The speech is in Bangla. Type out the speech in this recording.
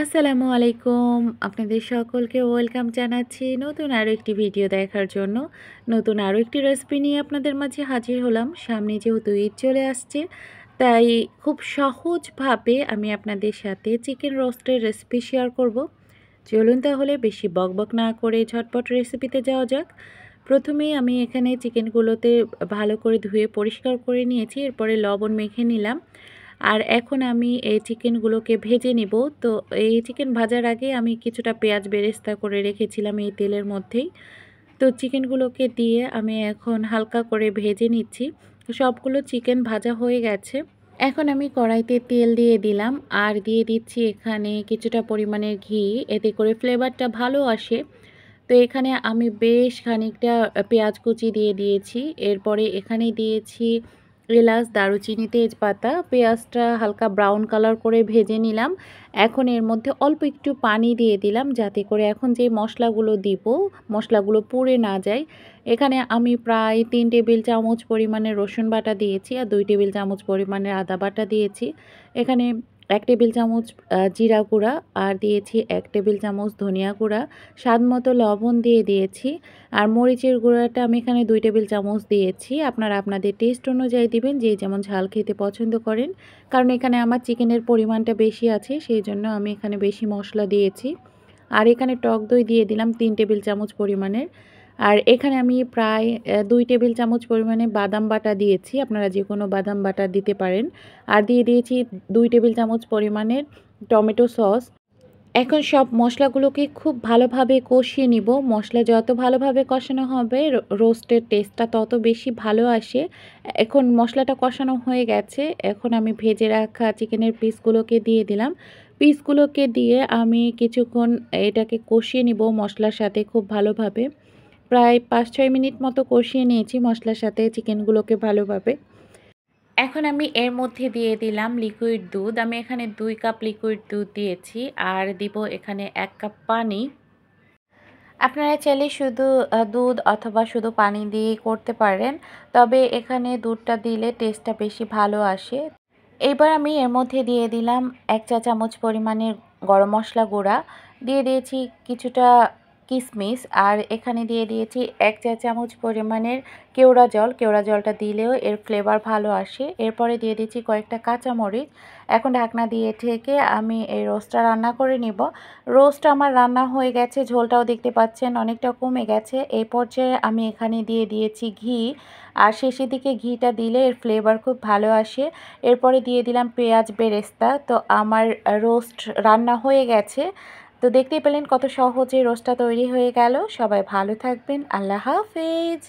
আসসালামু আলাইকুম। আপনাদের সকলকে ওয়েলকাম জানাচ্ছি নতুন আরও একটি ভিডিও দেখার জন্য। নতুন আরও একটি রেসিপি নিয়ে আপনাদের মাঝে হাজির হলাম। সামনে যেহেতু ঈদ চলে আসছে, তাই খুব সহজভাবে আমি আপনাদের সাথে চিকেন রোস্টের রেসিপি শেয়ার করব। চলুন তাহলে বেশি বকবক না করে ঝটপট রেসিপিতে যাওয়া যাক। প্রথমেই আমি এখানে চিকেনগুলোতে ভালো করে ধুয়ে পরিষ্কার করে নিয়েছি। এরপরে লবণ মেখে নিলাম। আর এখন আমি এই চিকেনগুলোকে ভেজে নিব। তো এই চিকেন ভাজার আগে আমি কিছুটা পেঁয়াজ বেরেস্তা করে রেখেছিলাম এই তেলের মধ্যেই। তো চিকেনগুলোকে দিয়ে আমি এখন হালকা করে ভেজে নিচ্ছি। সবগুলো চিকেন ভাজা হয়ে গেছে। এখন আমি কড়াইতে তেল দিয়ে দিলাম আর দিয়ে দিচ্ছি এখানে কিছুটা পরিমাণের ঘি, এতে করে ফ্লেভারটা ভালো আসে। তো এখানে আমি বেশ খানিকটা পেঁয়াজ কুচি দিয়ে দিয়েছি। এরপরে এখানে দিয়েছি এলাচ, দারুচিনি, তেজপাতা। পেঁয়াজটা হালকা ব্রাউন কালার করে ভেজে নিলাম। এখন এর মধ্যে অল্প একটু পানি দিয়ে দিলাম, যাতে করে এখন যে মশলাগুলো দিব, মশলাগুলো পুড়ে না যায়। এখানে আমি প্রায় 3 টেবিল চামচ পরিমাণের রসুন বাটা দিয়েছি আর 2 টেবিল চামচ পরিমাণের আদা বাটা দিয়েছি। এখানে 1 টেবিল চামচ জিরা গুঁড়া আর দিয়েছি 1 টেবিল চামচ ধনিয়া গুঁড়া, স্বাদমতো লবণ দিয়ে দিয়েছি। আর মরিচের গুঁড়াটা আমি এখানে 2 টেবিল চামচ দিয়েছি। আপনারা আপনাদের টেস্ট অনুযায়ী দিবেন, যে যেমন ঝাল খেতে পছন্দ করেন। কারণ এখানে আমার চিকেনের পরিমাণটা বেশি আছে, সেই জন্য আমি এখানে বেশি মশলা দিয়েছি। আর এখানে টক দই দিয়ে দিলাম 3 টেবিল চামচ পরিমাণের। আর এখানে আমি প্রায় 2 টেবিল চামচ পরিমাণে বাদাম বাটা দিয়েছি। আপনারা যে কোনো বাদাম বাটা দিতে পারেন। আর দিয়ে দিয়েছি 2 টেবিল চামচ পরিমাণের টমেটো সস। এখন সব মশলাগুলোকে খুব ভালোভাবে কষিয়ে নিব। মশলা যত ভালোভাবে কষানো হবে রোস্টের টেস্টটা তত বেশি ভালো আসে। এখন মশলাটা কষানো হয়ে গেছে। এখন আমি ভেজে রাখা চিকেনের পিসগুলোকে দিয়ে দিলাম। পিসগুলোকে দিয়ে আমি কিছুক্ষণ এটাকে কষিয়ে নিব মশলার সাথে খুব ভালোভাবে। প্রায় 5-6 মিনিট মতো কষিয়ে নিয়েছি মশলার সাথে চিকেনগুলোকে ভালোভাবে। এখন আমি এর মধ্যে দিয়ে দিলাম লিকুইড দুধ। আমি এখানে 2 কাপ লিকুইড দুধ দিয়েছি আর দিব এখানে 1 কাপ পানি। আপনারা চাইলে শুধু দুধ অথবা শুধু পানি দিয়ে করতে পারেন, তবে এখানে দুধটা দিলে টেস্টটা বেশি ভালো আসে। এবার আমি এর মধ্যে দিয়ে দিলাম 1 চা চামচ পরিমাণের গরম মশলা গুঁড়া, দিয়ে দিয়েছি কিছুটা কিশমিশ আর এখানে দিয়ে দিয়েছি 1 চা চামচ পরিমাণের কেওড়া জল। কেওড়া জলটা দিলেও এর ফ্লেভার ভালো আসে। এরপরে দিয়ে দিচ্ছি কয়েকটা কাঁচামরিচ। এখন ঢাকনা দিয়ে ঢেকে আমি এই রোস্টটা রান্না করে নিব। রোস্ট আমার রান্না হয়ে গেছে, ঝোলটাও দেখতে পাচ্ছেন অনেকটা কমে গেছে। এই পর্যায়ে আমি এখানে দিয়ে দিয়েছি ঘি, আর শেষের দিকে ঘিটা দিলে এর ফ্লেভার খুব ভালো আসে। এরপরে দিয়ে দিলাম পেঁয়াজ বেরেস্তা। তো আমার রোস্ট রান্না হয়ে গেছে। তো দেখতেই পেলেন কত সহজে রোস্টটা তৈরি হয়ে গেল। সবাই ভালো থাকবেন। আল্লাহ হাফেজ।